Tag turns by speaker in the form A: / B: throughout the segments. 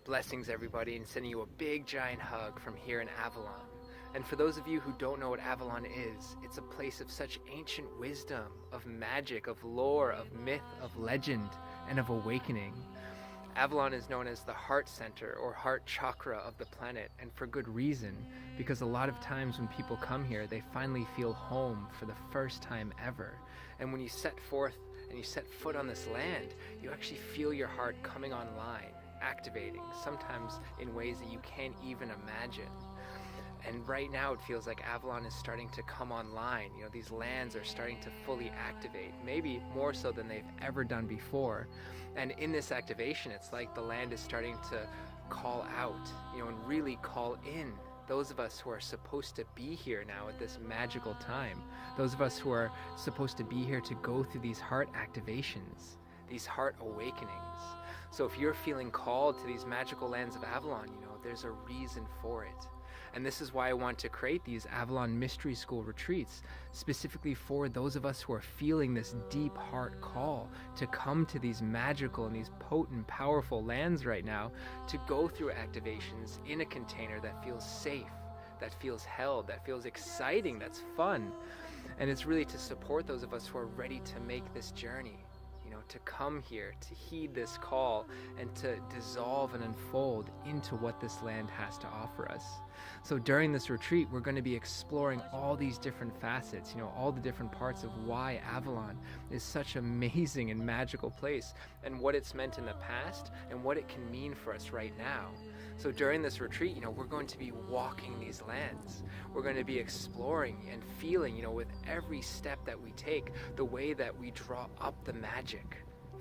A: Blessings everybody, and sending you a big giant hug from here in Avalon. And for those of you who don't know what Avalon is, it's a place of such ancient wisdom, of magic, of lore, of myth, of legend, and of awakening. Avalon is known as the heart center or heart chakra of the planet, and for good reason, because a lot of times when people come here, they finally feel home for the first time ever. And when you set forth and you set foot on this land, you actually feel your heart coming online, activating, sometimes in ways that you can't even imagine. And right now it feels like Avalon is starting to come online. These lands are starting to fully activate, maybe more so than they've ever done before. And in this activation, it's like the land is starting to call out, and really call in those of us who are supposed to be here now at this magical time. Those of us who are supposed to be here to go through these heart activations, these heart awakenings. So if you're feeling called to these magical lands of Avalon, there's a reason for it. And this is why I want to create these Avalon Mystery School retreats, specifically for those of us who are feeling this deep heart call to come to these magical and these potent, powerful lands right now, to go through activations in a container that feels safe, that feels held, that feels exciting, that's fun. And it's really to support those of us who are ready to make this journey, to come here, to heed this call, and to dissolve and unfold into what this land has to offer us. So during this retreat, we're going to be exploring all these different facets, all the different parts of why Avalon is such an amazing and magical place, and what it's meant in the past, and what it can mean for us right now. So during this retreat, we're going to be walking these lands. We're going to be exploring and feeling, with every step that we take, the way that we draw up the magic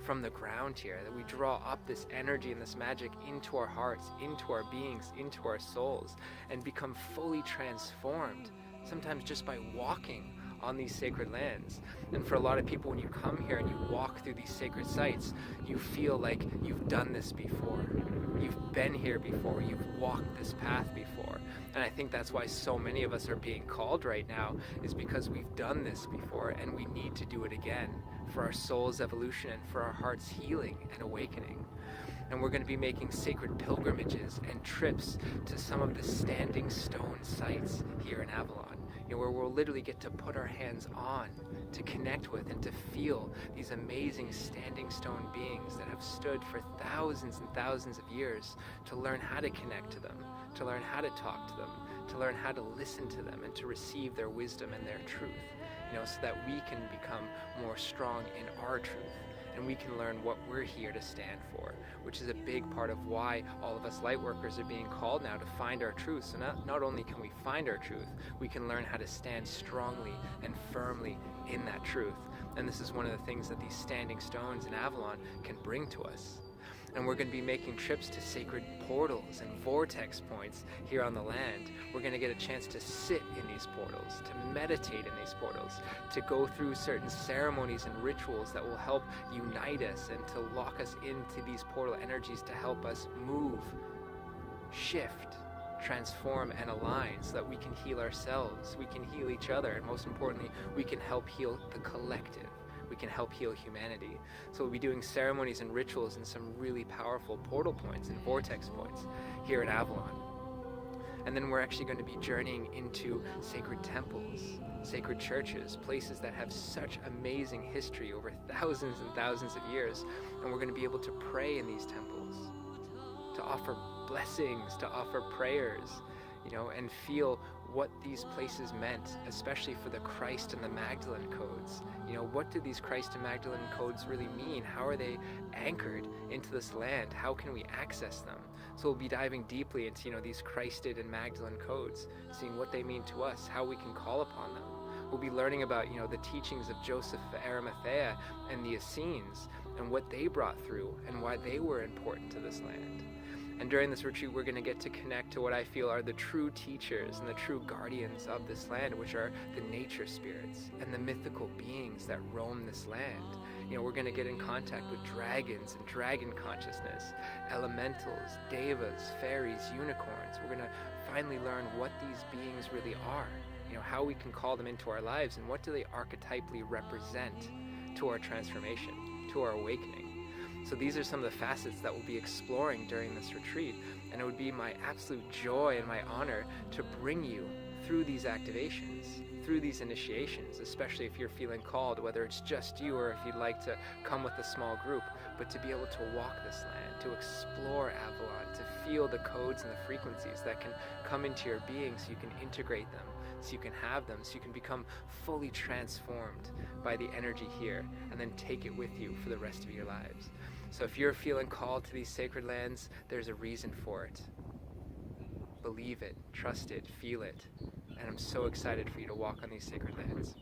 A: from the ground here, that we draw up this energy and this magic into our hearts, into our beings, into our souls, and become fully transformed, sometimes just by walking on these sacred lands. And for a lot of people, when you come here and you walk through these sacred sites, you feel like you've done this before. You've been here before. You've walked this path before. And I think that's why so many of us are being called right now, is because we've done this before and we need to do it again for our soul's evolution and for our heart's healing and awakening. And we're going to be making sacred pilgrimages and trips to some of the standing stone sites here in Avalon, where we'll literally get to put our hands on, to connect with and to feel these amazing standing stone beings that have stood for thousands and thousands of years, to learn how to connect to them, to learn how to talk to them, to learn how to listen to them, and to receive their wisdom and their truth, so that we can become more strong in our truth, and we can learn what we're here to stand for, which is a big part of why all of us light workers are being called now to find our truth. So not only can we find our truth, we can learn how to stand strongly and firmly in that truth. And this is one of the things that these standing stones in Avalon can bring to us. And we're going to be making trips to sacred portals and vortex points here on the land. We're going to get a chance to sit in these portals, to meditate in these portals, to go through certain ceremonies and rituals that will help unite us and to lock us into these portal energies to help us move, shift, transform, and align, so that we can heal ourselves, we can heal each other, and most importantly, we can help heal the collective. We can help heal humanity. So we'll be doing ceremonies and rituals in some really powerful portal points and vortex points here at Avalon. And then we're actually going to be journeying into sacred temples, sacred churches, places that have such amazing history over thousands and thousands of years. And we're going to be able to pray in these temples, to offer blessings, to offer prayers, and feel what these places meant, especially for the Christ and the Magdalene codes. What do these Christ and Magdalene codes really mean? How are they anchored into this land? How can we access them? So we'll be diving deeply into, these Christed and Magdalene codes, seeing what they mean to us, how we can call upon them. We'll be learning about, the teachings of Joseph of Arimathea and the Essenes, and what they brought through and why they were important to this land. And during this retreat, we're going to get to connect to what I feel are the true teachers and the true guardians of this land, which are the nature spirits and the mythical beings that roam this land. We're going to get in contact with dragons and dragon consciousness, elementals, devas, fairies, unicorns. We're going to finally learn what these beings really are, how we can call them into our lives, and what do they archetypally represent to our transformation, to our awakening. So these are some of the facets that we'll be exploring during this retreat, and it would be my absolute joy and my honor to bring you through these activations, through these initiations, especially if you're feeling called, whether it's just you or if you'd like to come with a small group, but to be able to walk this land, to explore Avalon, to feel the codes and the frequencies that can come into your being so you can integrate them, so you can have them, so you can become fully transformed by the energy here and then take it with you for the rest of your lives. So if you're feeling called to these sacred lands, there's a reason for it. Believe it, trust it, feel it, and I'm so excited for you to walk on these sacred lands.